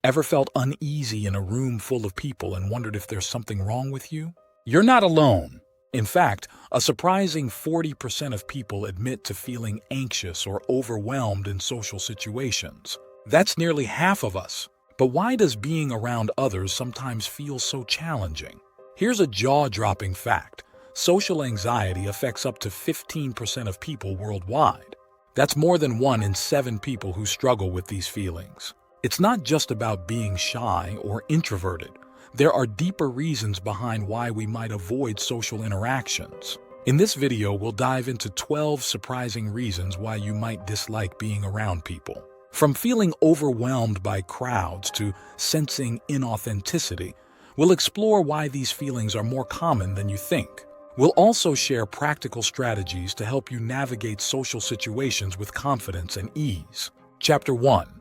Ever felt uneasy in a room full of people and wondered if there's something wrong with you? You're not alone. In fact, a surprising 40% of people admit to feeling anxious or overwhelmed in social situations. That's nearly half of us. But why does being around others sometimes feel so challenging? Here's a jaw-dropping fact. Social anxiety affects up to 15% of people worldwide. That's more than 1 in 7 people who struggle with these feelings. It's not just about being shy or introverted. There are deeper reasons behind why we might avoid social interactions. In this video, we'll dive into 12 surprising reasons why you might dislike being around people. From feeling overwhelmed by crowds to sensing inauthenticity, we'll explore why these feelings are more common than you think. We'll also share practical strategies to help you navigate social situations with confidence and ease. Chapter 1.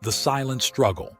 The silent struggle.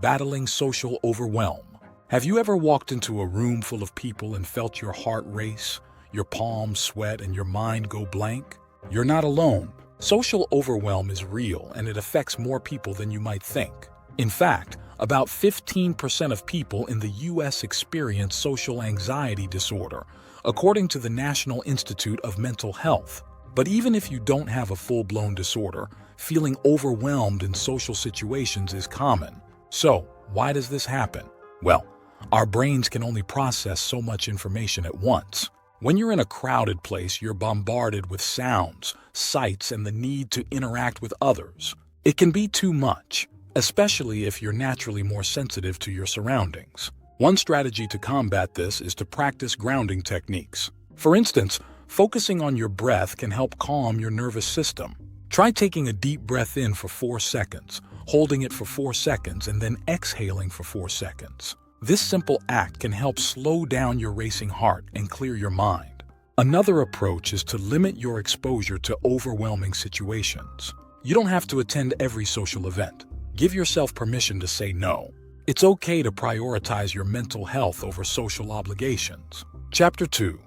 Battling social overwhelm. Have you ever walked into a room full of people and felt your heart race, your palms sweat, and your mind go blank? You're not alone. Social overwhelm is real, and it affects more people than you might think. In fact, about 15% of people in the U.S. experience social anxiety disorder, according to the National Institute of Mental Health. But even if you don't have a full-blown disorder, feeling overwhelmed in social situations is common. So, why does this happen? Well, our brains can only process so much information at once. When you're in a crowded place, you're bombarded with sounds, sights, and the need to interact with others. It can be too much, especially if you're naturally more sensitive to your surroundings. One strategy to combat this is to practice grounding techniques. For instance, focusing on your breath can help calm your nervous system. Try taking a deep breath in for 4 seconds, holding it for 4 seconds, and then exhaling for 4 seconds. This simple act can help slow down your racing heart and clear your mind. Another approach is to limit your exposure to overwhelming situations. You don't have to attend every social event. Give yourself permission to say no. It's okay to prioritize your mental health over social obligations. Chapter 2.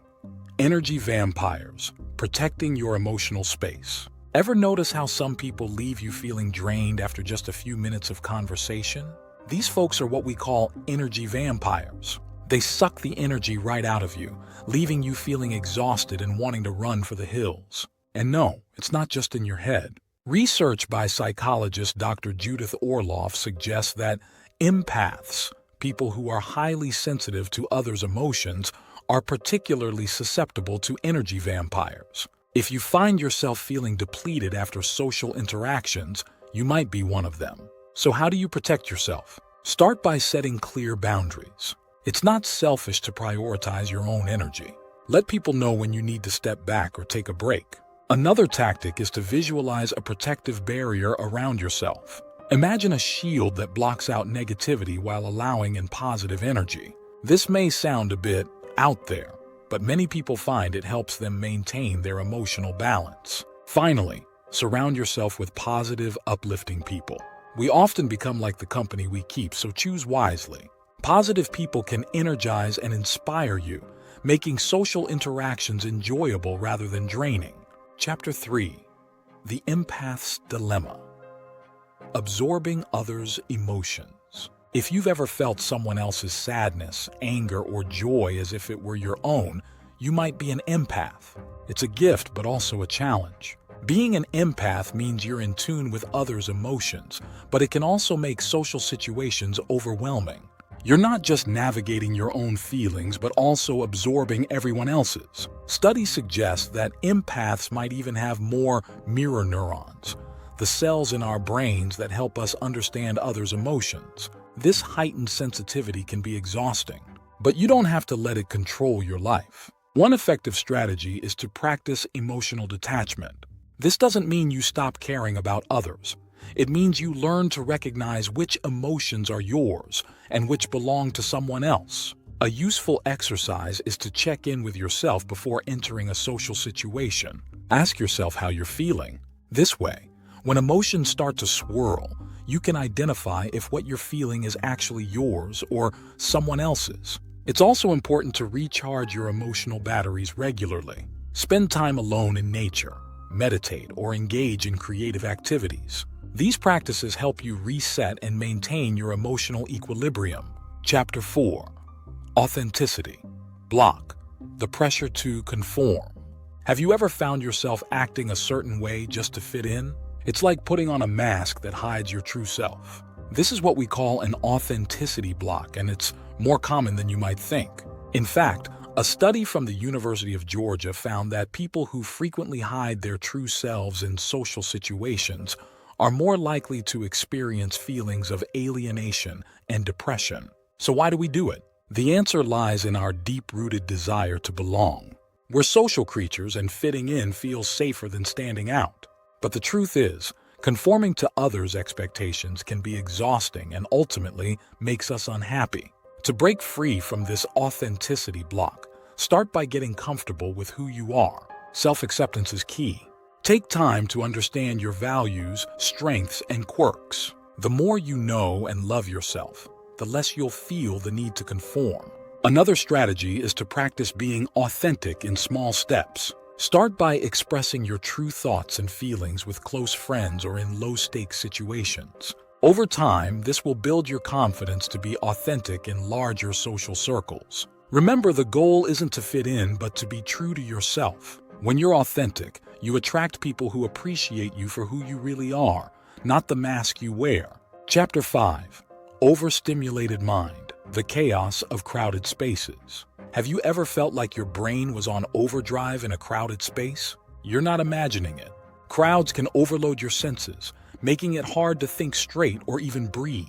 Energy vampires. Protecting your emotional space. Ever notice how some people leave you feeling drained after just a few minutes of conversation? These folks are what we call energy vampires. They suck the energy right out of you, leaving you feeling exhausted and wanting to run for the hills. And no, it's not just in your head. Research by psychologist Dr. Judith Orloff suggests that empaths, people who are highly sensitive to others' emotions, are particularly susceptible to energy vampires. If you find yourself feeling depleted after social interactions, you might be one of them. So how do you protect yourself? Start by setting clear boundaries. It's not selfish to prioritize your own energy. Let people know when you need to step back or take a break. Another tactic is to visualize a protective barrier around yourself. Imagine a shield that blocks out negativity while allowing in positive energy. This may sound a bit out there, but many people find it helps them maintain their emotional balance. Finally, surround yourself with positive, uplifting people. We often become like the company we keep, so choose wisely. Positive people can energize and inspire you, making social interactions enjoyable rather than draining. Chapter 3. The Empath's Dilemma. Absorbing others' emotions. If you've ever felt someone else's sadness, anger, or joy as if it were your own, you might be an empath. It's a gift, but also a challenge. Being an empath means you're in tune with others' emotions, but it can also make social situations overwhelming. You're not just navigating your own feelings, but also absorbing everyone else's. Studies suggest that empaths might even have more mirror neurons, the cells in our brains that help us understand others' emotions. This heightened sensitivity can be exhausting, but you don't have to let it control your life. One effective strategy is to practice emotional detachment. This doesn't mean you stop caring about others. It means you learn to recognize which emotions are yours and which belong to someone else. A useful exercise is to check in with yourself before entering a social situation. Ask yourself how you're feeling. This way, when emotions start to swirl, you can identify if what you're feeling is actually yours or someone else's. It's also important to recharge your emotional batteries regularly. Spend time alone in nature, meditate, or engage in creative activities. These practices help you reset and maintain your emotional equilibrium. Chapter 4. Authenticity. Block. The pressure to conform. Have you ever found yourself acting a certain way just to fit in? It's like putting on a mask that hides your true self. This is what we call an authenticity block, and it's more common than you might think. In fact, a study from the University of Georgia found that people who frequently hide their true selves in social situations are more likely to experience feelings of alienation and depression. So why do we do it? The answer lies in our deep-rooted desire to belong. We're social creatures, and fitting in feels safer than standing out. But the truth is, conforming to others' expectations can be exhausting and ultimately makes us unhappy. To break free from this authenticity block, start by getting comfortable with who you are. Self-acceptance is key. Take time to understand your values, strengths, and quirks. The more you know and love yourself, the less you'll feel the need to conform. Another strategy is to practice being authentic in small steps. Start by expressing your true thoughts and feelings with close friends or in low-stakes situations. Over time, this will build your confidence to be authentic in larger social circles. Remember, the goal isn't to fit in, but to be true to yourself. When you're authentic, you attract people who appreciate you for who you really are, not the mask you wear. Chapter 5. Overstimulated mind. The chaos of crowded spaces. Have you ever felt like your brain was on overdrive in a crowded space? You're not imagining it. Crowds can overload your senses, making it hard to think straight or even breathe.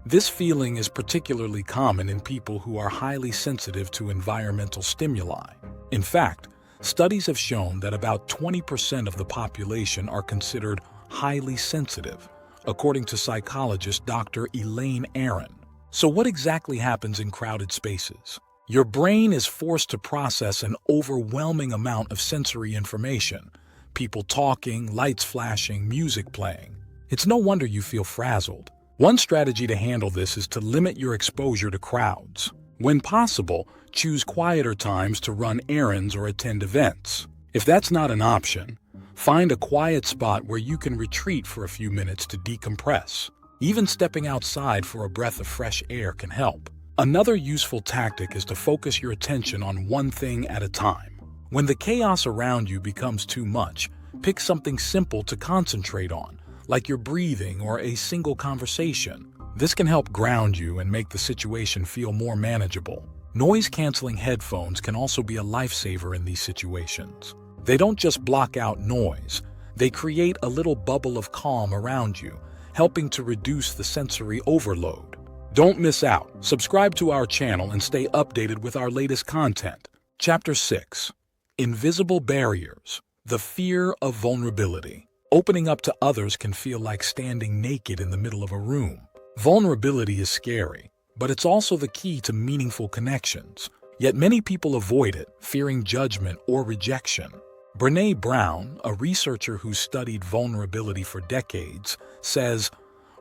This feeling is particularly common in people who are highly sensitive to environmental stimuli. In fact, studies have shown that about 20% of the population are considered highly sensitive, according to psychologist Dr. Elaine Aron. So what exactly happens in crowded spaces? Your brain is forced to process an overwhelming amount of sensory information. People talking, lights flashing, music playing. It's no wonder you feel frazzled. One strategy to handle this is to limit your exposure to crowds. When possible, choose quieter times to run errands or attend events. If that's not an option, find a quiet spot where you can retreat for a few minutes to decompress. Even stepping outside for a breath of fresh air can help. Another useful tactic is to focus your attention on one thing at a time. When the chaos around you becomes too much, pick something simple to concentrate on, like your breathing or a single conversation. This can help ground you and make the situation feel more manageable. Noise-canceling headphones can also be a lifesaver in these situations. They don't just block out noise, they create a little bubble of calm around you, helping to reduce the sensory overload. Don't miss out. Subscribe to our channel and stay updated with our latest content. Chapter 6. Invisible barriers. The fear of vulnerability. Opening up to others can feel like standing naked in the middle of a room. Vulnerability is scary, but it's also the key to meaningful connections. Yet many people avoid it, fearing judgment or rejection. Brené Brown, a researcher who studied vulnerability for decades, says,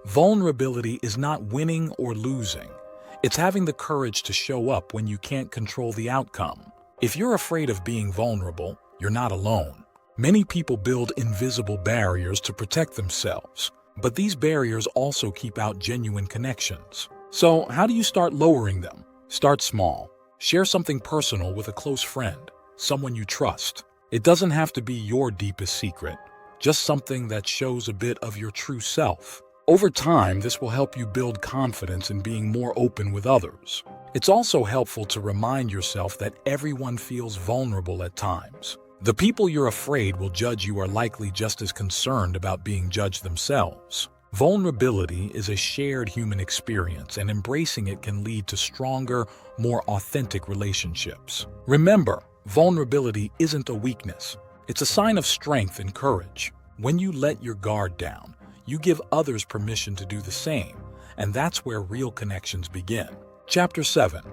"Vulnerability is not winning or losing. It's having the courage to show up when you can't control the outcome." If you're afraid of being vulnerable, you're not alone. Many people build invisible barriers to protect themselves, but these barriers also keep out genuine connections. So, how do you start lowering them? Start small. Share something personal with a close friend, someone you trust. It doesn't have to be your deepest secret, just something that shows a bit of your true self. Over time, this will help you build confidence in being more open with others. It's also helpful to remind yourself that everyone feels vulnerable at times. The people you're afraid will judge you are likely just as concerned about being judged themselves. Vulnerability is a shared human experience, and embracing it can lead to stronger, more authentic relationships. Remember, vulnerability isn't a weakness. It's a sign of strength and courage. When you let your guard down, you give others permission to do the same, and that's where real connections begin. Chapter 7.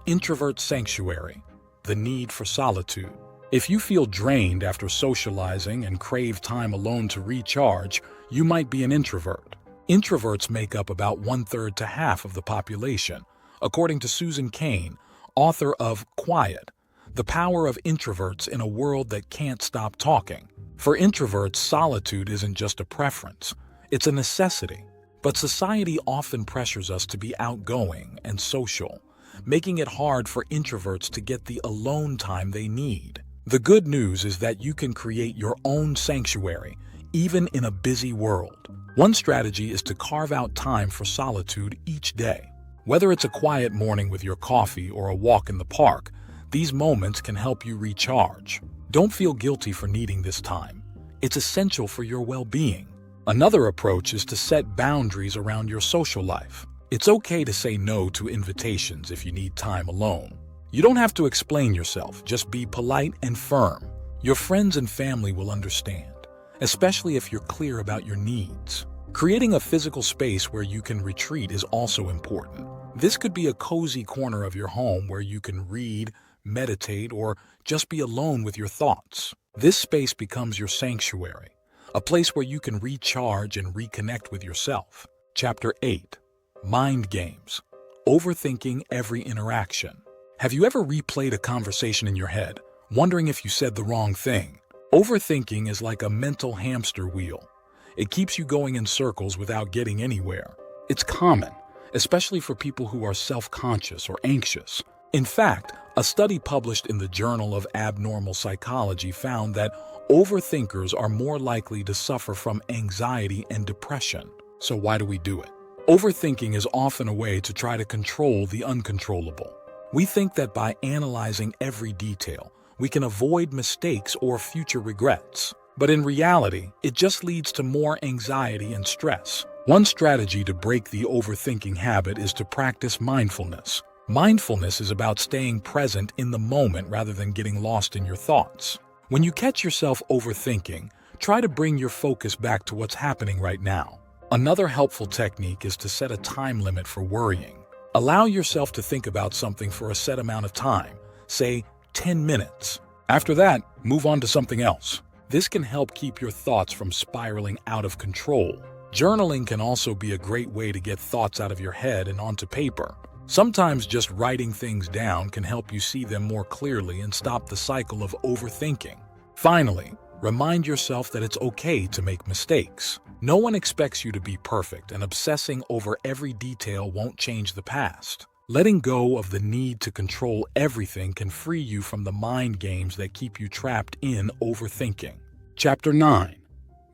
Introvert Sanctuary. The need for solitude. If you feel drained after socializing and crave time alone to recharge, you might be an introvert. Introverts make up about 1/3 to half of the population, according to Susan Cain, author of Quiet: The Power of Introverts in a World That Can't Stop Talking. For introverts, solitude isn't just a preference. It's a necessity. But society often pressures us to be outgoing and social, making it hard for introverts to get the alone time they need. The good news is that you can create your own sanctuary, even in a busy world. One strategy is to carve out time for solitude each day. Whether it's a quiet morning with your coffee or a walk in the park, these moments can help you recharge. Don't feel guilty for needing this time. It's essential for your well-being. Another approach is to set boundaries around your social life. It's okay to say no to invitations if you need time alone. You don't have to explain yourself, just be polite and firm. Your friends and family will understand, especially if you're clear about your needs. Creating a physical space where you can retreat is also important. This could be a cozy corner of your home where you can read, meditate, or just be alone with your thoughts. This space becomes your sanctuary, a place where you can recharge and reconnect with yourself. Chapter 8. Mind games. Overthinking every interaction. Have you ever replayed a conversation in your head, wondering if you said the wrong thing? Overthinking is like a mental hamster wheel. It keeps you going in circles without getting anywhere. It's common, especially for people who are self-conscious or anxious. In fact, a study published in the Journal of Abnormal Psychology found that overthinkers are more likely to suffer from anxiety and depression. So why do we do it? Overthinking is often a way to try to control the uncontrollable. We think that by analyzing every detail, we can avoid mistakes or future regrets. But in reality, it just leads to more anxiety and stress. One strategy to break the overthinking habit is to practice mindfulness. Mindfulness is about staying present in the moment rather than getting lost in your thoughts. When you catch yourself overthinking, try to bring your focus back to what's happening right now. Another helpful technique is to set a time limit for worrying. Allow yourself to think about something for a set amount of time, say 10 minutes. After that, move on to something else. This can help keep your thoughts from spiraling out of control. Journaling can also be a great way to get thoughts out of your head and onto paper. Sometimes just writing things down can help you see them more clearly and stop the cycle of overthinking. Finally, remind yourself that it's okay to make mistakes. No one expects you to be perfect, and obsessing over every detail won't change the past. Letting go of the need to control everything can free you from the mind games that keep you trapped in overthinking. Chapter 9.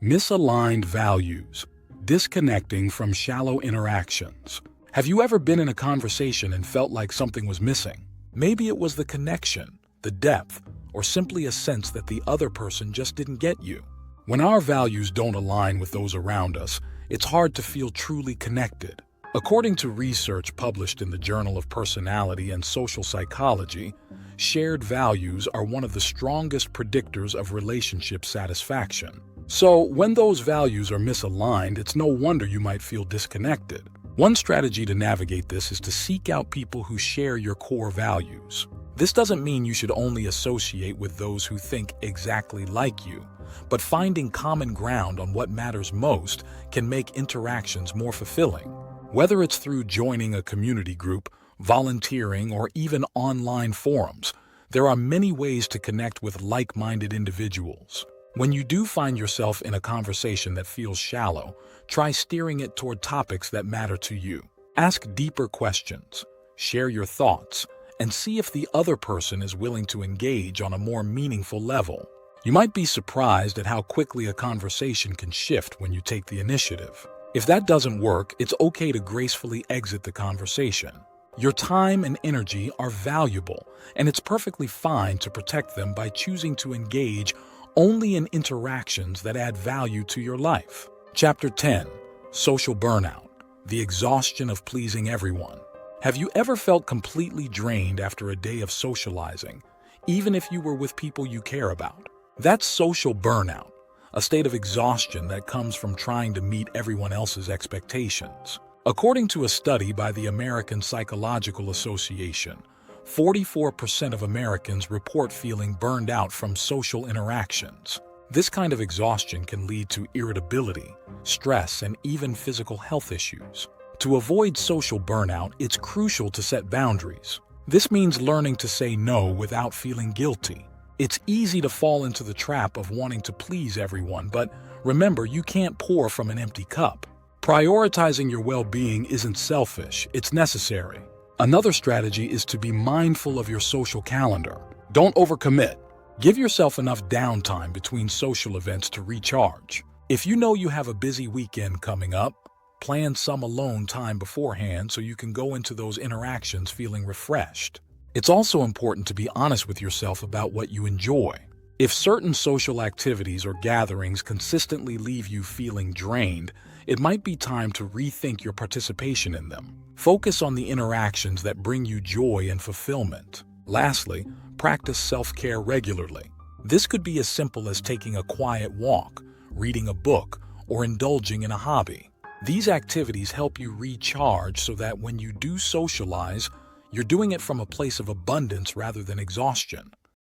Misaligned values. Disconnecting from shallow interactions. Have you ever been in a conversation and felt like something was missing? Maybe it was the connection, the depth, or simply a sense that the other person just didn't get you. When our values don't align with those around us, it's hard to feel truly connected. According to research published in the Journal of Personality and Social Psychology, shared values are one of the strongest predictors of relationship satisfaction. So, when those values are misaligned, it's no wonder you might feel disconnected. One strategy to navigate this is to seek out people who share your core values. This doesn't mean you should only associate with those who think exactly like you, but finding common ground on what matters most can make interactions more fulfilling. Whether it's through joining a community group, volunteering, or even online forums, there are many ways to connect with like-minded individuals. When you do find yourself in a conversation that feels shallow, try steering it toward topics that matter to you. Ask deeper questions, share your thoughts, and see if the other person is willing to engage on a more meaningful level. You might be surprised at how quickly a conversation can shift when you take the initiative. If that doesn't work, it's okay to gracefully exit the conversation. Your time and energy are valuable, and it's perfectly fine to protect them by choosing to engage only in interactions that add value to your life. Chapter 10. Social burnout. The exhaustion of pleasing everyone. Have you ever felt completely drained after a day of socializing, even if you were with people you care about? That's social burnout, a state of exhaustion that comes from trying to meet everyone else's expectations. According to a study by the American Psychological Association, 44% of Americans report feeling burned out from social interactions. This kind of exhaustion can lead to irritability, stress, and even physical health issues. To avoid social burnout, it's crucial to set boundaries. This means learning to say no without feeling guilty. It's easy to fall into the trap of wanting to please everyone, but Remember, you can't pour from an empty cup. Prioritizing your well-being isn't selfish, it's necessary. Another strategy is to be mindful of your social calendar. Don't overcommit. Give yourself enough downtime between social events to recharge. If you know you have a busy weekend coming up, plan some alone time beforehand so you can go into those interactions feeling refreshed. It's also important to be honest with yourself about what you enjoy. If certain social activities or gatherings consistently leave you feeling drained, it might be time to rethink your participation in them. Focus on the interactions that bring you joy and fulfillment. Lastly, practice self-care regularly. This could be as simple as taking a quiet walk, reading a book, or indulging in a hobby. These activities help you recharge so that when you do socialize, you're doing it from a place of abundance rather than exhaustion.